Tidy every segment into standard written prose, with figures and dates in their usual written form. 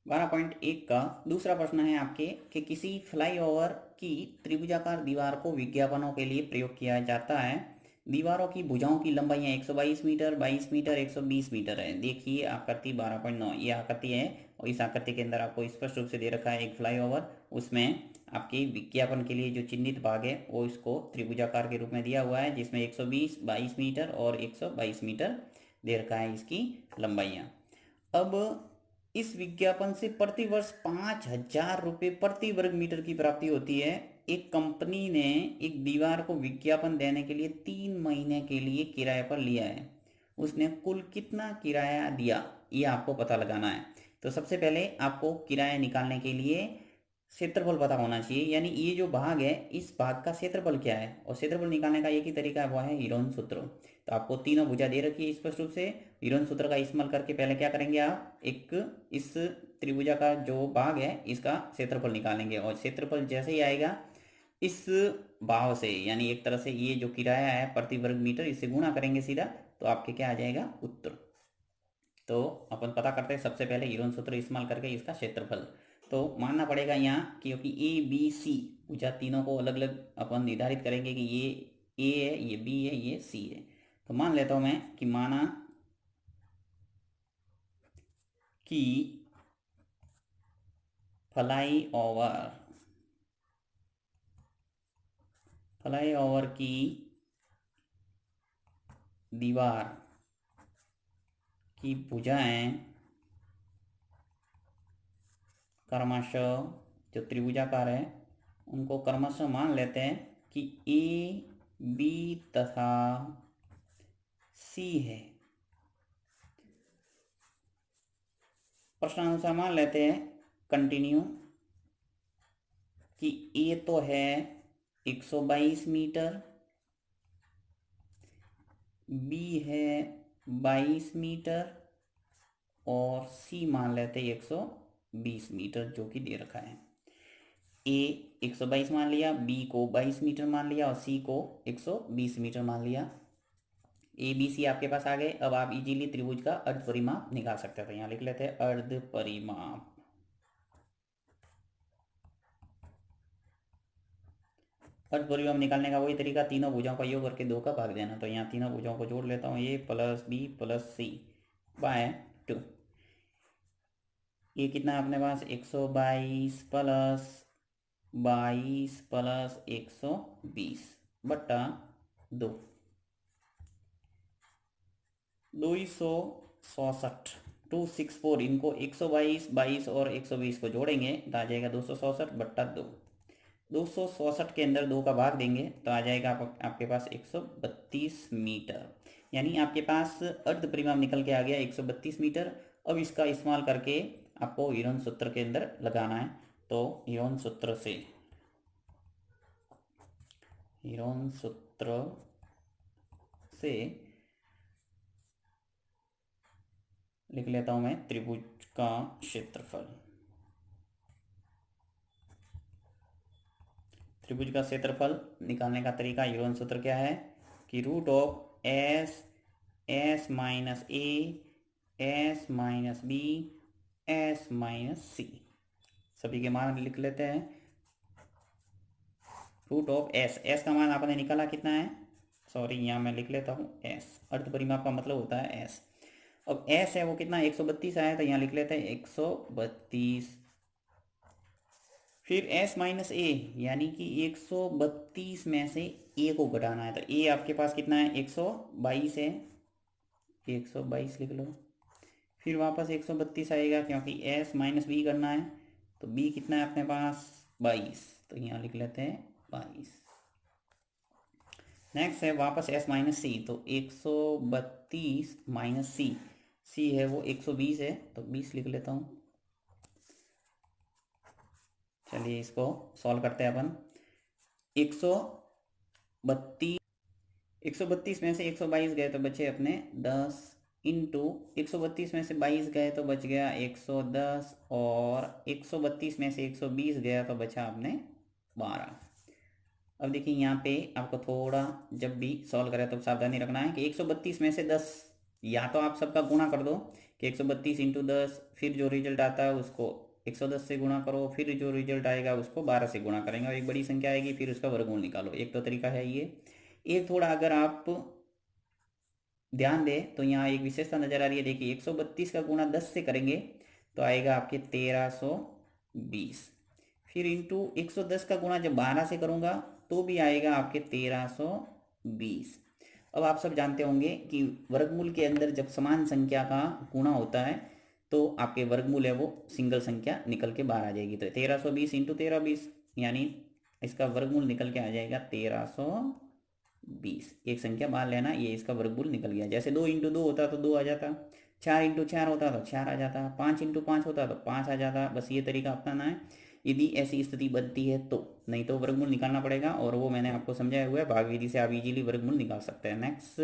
12.1 का दूसरा प्रश्न है आपके कि किसी फ्लाईओवर की त्रिभुजाकार दीवार को विज्ञापनों के लिए प्रयोग किया जाता है। दीवारों की भुजाओं की लंबाइयाँ 122 मीटर, 22 मीटर, 120 मीटर है। देखिए आकृति 12.9 ये आकृति है और इस आकृति के अंदर आपको स्पष्ट रूप से दे रखा है एक फ्लाईओवर। उसमें आपके विज्ञापन के लिए जो चिन्हित भाग है वो इसको त्रिभुजाकार के रूप में दिया हुआ है, जिसमें 120, 22 मीटर और 122 मीटर दे रखा है इसकी लंबाइयाँ। अब इस विज्ञापन से प्रति वर्ष 5,000 रुपये प्रति वर्ग मीटर की प्राप्ति होती है। एक कंपनी ने एक दीवार को विज्ञापन देने के लिए 3 महीने के लिए किराए पर लिया है। उसने कुल कितना किराया दिया ये आपको पता लगाना है। तो सबसे पहले आपको किराया निकालने के लिए क्षेत्रफल पता होना चाहिए, यानी ये जो भाग है इस भाग का क्षेत्रफल क्या है, और क्षेत्रफल निकालने का एक ही तरीका है, वो है हीरोन सूत्र। तो आपको तीनों भुजा दे रखी है स्पष्ट रूप से। हीरोन सूत्र का इस्तेमाल करके पहले क्या करेंगे, आप एक इस त्रिभुजा का जो भाग है इसका क्षेत्रफल निकालेंगे, और क्षेत्रफल जैसे ही आएगा इस भाव से, यानी एक तरह से ये जो किराया है प्रति वर्ग मीटर इससे गुणा करेंगे सीधा, तो आपके क्या आ जाएगा उत्तर। तो अपन पता करते हैं सबसे पहले हीरोन सूत्र इस्तेमाल करके इसका क्षेत्रफल। तो मानना पड़ेगा यहाँ क्योंकि ए बी सी भुजा तीनों को अलग अलग अपन निर्धारित करेंगे कि ये ए है, ये बी है, ये सी है। तो मान लेता हूँ मैं कि माना कि फ्लाई ओवर की दीवार की भुजाएं क्रमशः जो त्रिभुजाकार है उनको क्रमशः मान लेते हैं कि ए बी तथा सी है। प्रश्नानुसार मान लेते हैं कंटिन्यू कि ए तो है 122 मीटर, बी है 22 मीटर और सी मान लेते हैं 120 मीटर जो कि दे रखा है। ए 122 मान लिया, बी को 22 मीटर मान लिया और सी को 120 मीटर मान लिया। ए बी सी आपके पास आ गए। अब आप इजीली त्रिभुज का अर्ध परिमाप निकाल सकते हैं। तो यहाँ लिख लेते हैं अर्ध परिमाप। अर्ध परिमाप निकालने का वही तरीका, तीनों भुजाओं का योग करके 2 का भाग देना। तो यहाँ तीनों भुजाओं को जोड़ लेता हूँ, ए प्लस बी प्लस सी बाय 2। ये कितना है अपने पास 122 प्लस 120 264 264। इनको 122, 22 और 120 को जोड़ेंगे तो आ जाएगा 264/2। 264 के अंदर 2 का भाग देंगे तो आ जाएगा आपके पास 132 मीटर। यानी आपके पास अर्ध परिमाप निकल के आ गया 132 मीटर। अब इसका इस्तेमाल करके आपको हीरोन सूत्र के अंदर लगाना है। तो हीरोन सूत्र से लिख लेता हूं मैं त्रिभुज का क्षेत्रफल। त्रिभुज का क्षेत्रफल निकालने का तरीका, हीरोन सूत्र क्या है कि root of s s minus a s minus b s minus c, सभी के मान लिख लेते हैं। रूट ऑफ एस, एस का मान आपने निकाला कितना है, सॉरी यहाँ मैं लिख लेता हूँ एस, अर्ध परिमाप का मतलब होता है एस। अब एस है वो कितना 132 आया, तो यहाँ लिख लेते हैं 132। फिर एस माइनस ए, यानी कि 132 में से ए को घटाना है। तो ए आपके पास कितना है 122 है, 122 लिख लो। फिर वापस 132 आएगा क्योंकि एस माइनस बी करना है। तो बी कितना है अपने पास 22, तो यहाँ लिख लेते हैं 22। नेक्स्ट है वापस एस माइनस सी, तो 132 माइनस सी, सी है वो 120 है तो 20 लिख लेता हूँ। चलिए इसको सॉल्व करते हैं अपन। 132 132 में से 122 गए तो बचे अपने 10 इंटू 132 में से 22 गए तो बच गया 110 और 132 में से 120 गया तो बचा अपने 12। अब देखिए यहाँ पे आपको थोड़ा जब भी सॉल्व करें तो सावधानी रखना है कि 132 में से 10 या तो आप सबका गुणा कर दो कि 132 इंटू 10, फिर जो रिजल्ट आता है उसको 110 से गुणा करो, फिर जो रिजल्ट आएगा उसको 12 से गुणा करेंगे और एक बड़ी संख्या आएगी, फिर उसका वर्गमूल निकालो। एक तो तरीका है ये। एक थोड़ा अगर आप ध्यान दें तो यहाँ एक विशेषता नजर आ रही है, देखिए 132 का गुणा 10 से करेंगे तो आएगा आपके 1320, फिर इंटू 110 का गुणा जब 12 से करूँगा तो भी आएगा आपके 1320। अब आप सब जानते होंगे कि वर्गमूल के अंदर जब समान संख्या का गुणा होता है तो आपके वर्गमूल है वो सिंगल संख्या निकल के बाहर आ जाएगी। तो 1320 इंटू 1320 यानी इसका वर्गमूल निकल के आ जाएगा 1320। एक संख्या बाहर लेना, ये इसका वर्गमूल निकल गया। जैसे 2 इंटू 2 होता तो 2 आ जाता, 4 इंटू 4 होता तो 4 आ जाता, 5 इंटू 5 होता तो 5 आ जाता। बस ये तरीका अपनाना है यदि ऐसी स्थिति बनती है तो, नहीं तो वर्गमूल निकालना पड़ेगा और वो मैंने आपको समझाया हुआ है। भाग विधि से आप इजीली वर्गमूल निकाल सकते हैं। नेक्स्ट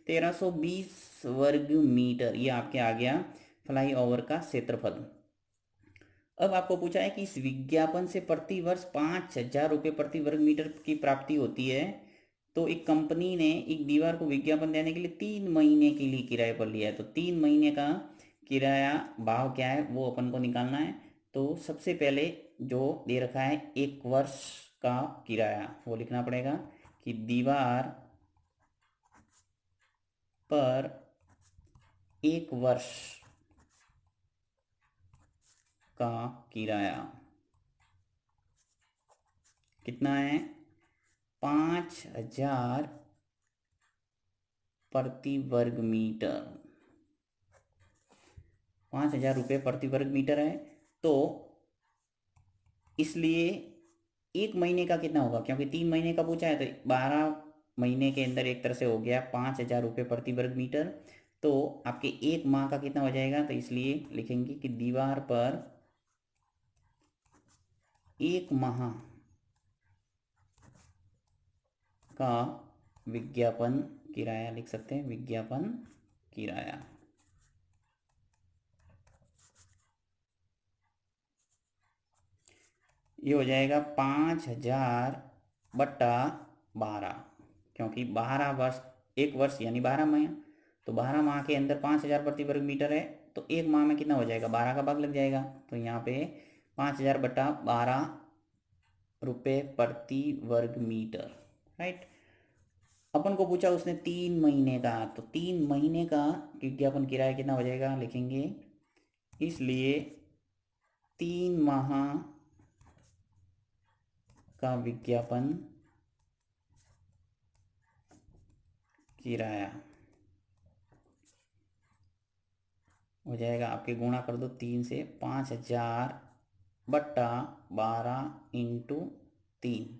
1320 वर्ग मीटर, ये आपके आ गया फ्लाई ओवर का क्षेत्रफल। अब आपको पूछा है कि इस विज्ञापन से प्रति वर्ष 5,000 रुपये प्रति वर्ग मीटर की प्राप्ति होती है। तो एक कंपनी ने एक दीवार को विज्ञापन देने के लिए 3 महीने के लिए किराए पर लिया है। तो 3 महीने का किराया भाव क्या है वो अपन को निकालना है। तो सबसे पहले जो दे रखा है 1 वर्ष का किराया वो लिखना पड़ेगा कि दीवार पर 1 वर्ष का किराया कितना है, 5,000 प्रति वर्ग मीटर। 5,000 रुपये प्रति वर्ग मीटर है। तो इसलिए 1 महीने का कितना होगा, क्योंकि 3 महीने का पूछा है तो 12 महीने के अंदर एक तरह से हो गया 5,000 रुपये प्रति वर्ग मीटर। तो आपके 1 माह का कितना हो जाएगा, तो इसलिए लिखेंगे कि दीवार पर 1 माह का विज्ञापन किराया लिख सकते हैं, विज्ञापन किराया। ये हो जाएगा 5,000/12, क्योंकि 12 वर्ष, 1 वर्ष यानी 12 माह। तो 12 माह के अंदर 5,000 प्रति वर्ग मीटर है। तो 1 माह में कितना हो जाएगा, 12 का भाग लग जाएगा। तो यहाँ पे 5,000/12 रुपये प्रति वर्ग मीटर, राइट। अपन को पूछा उसने 3 महीने का, तो 3 महीने का विज्ञापन किराया कितना हो जाएगा लिखेंगे। इसलिए 3 माह का विज्ञापन किराया हो जाएगा आपके, गुणा कर दो 3 से, 5,000/12 इंटू 3।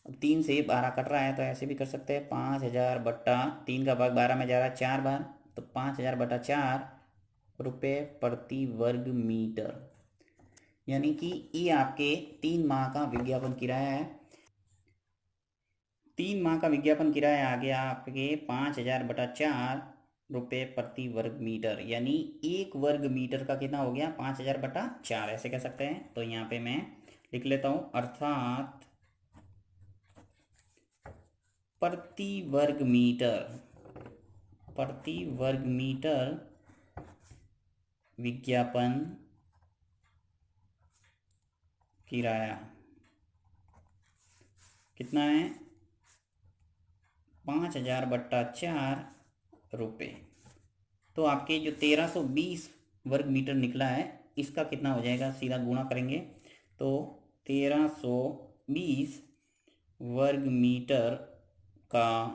अब 3 से 12 कट रहा है तो ऐसे भी कर सकते हैं, 5,000/3 का भाग 12 में जा रहा है 4 बार, तो 5,000/4 रुपये प्रति वर्ग मीटर। यानी कि ये आपके 3 माह का विज्ञापन किराया है। 3 माह का विज्ञापन किराया आ गया आपके 5,000/4 रुपये प्रति वर्ग मीटर। यानी 1 वर्ग मीटर का कितना हो गया, 5,000/4, ऐसे कह सकते हैं। तो यहाँ पे मैं लिख लेता हूँ, अर्थात प्रति वर्ग मीटर विज्ञापन किराया कितना है, 5,000/4 रुपये। तो आपके जो 1320 वर्ग मीटर निकला है इसका कितना हो जाएगा, सीधा गुणा करेंगे तो 1320 वर्ग मीटर का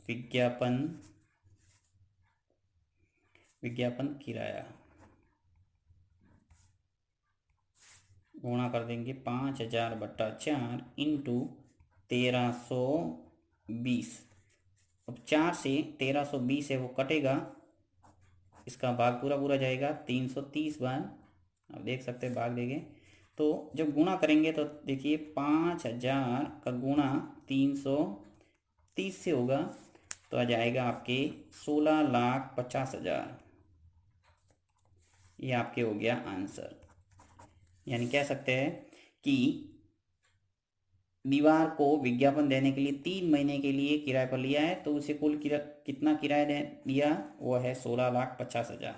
विज्ञापन किराया गुणा कर देंगे 5,000/4 इंटू 1320। अब 4 से 1320 है वो कटेगा, इसका भाग पूरा पूरा जाएगा 330 बार। अब देख सकते हैं भाग देंगे तो जब गुणा करेंगे तो देखिए 5,000 का गुणा 330 से होगा तो आ जाएगा आपके 16,50,000। ये आपके हो गया आंसर। यानी कह सकते हैं कि दीवार को विज्ञापन देने के लिए 3 महीने के लिए किराए पर लिया है, तो उसे कुल कितना किराया दिया, वो है 16,50,000।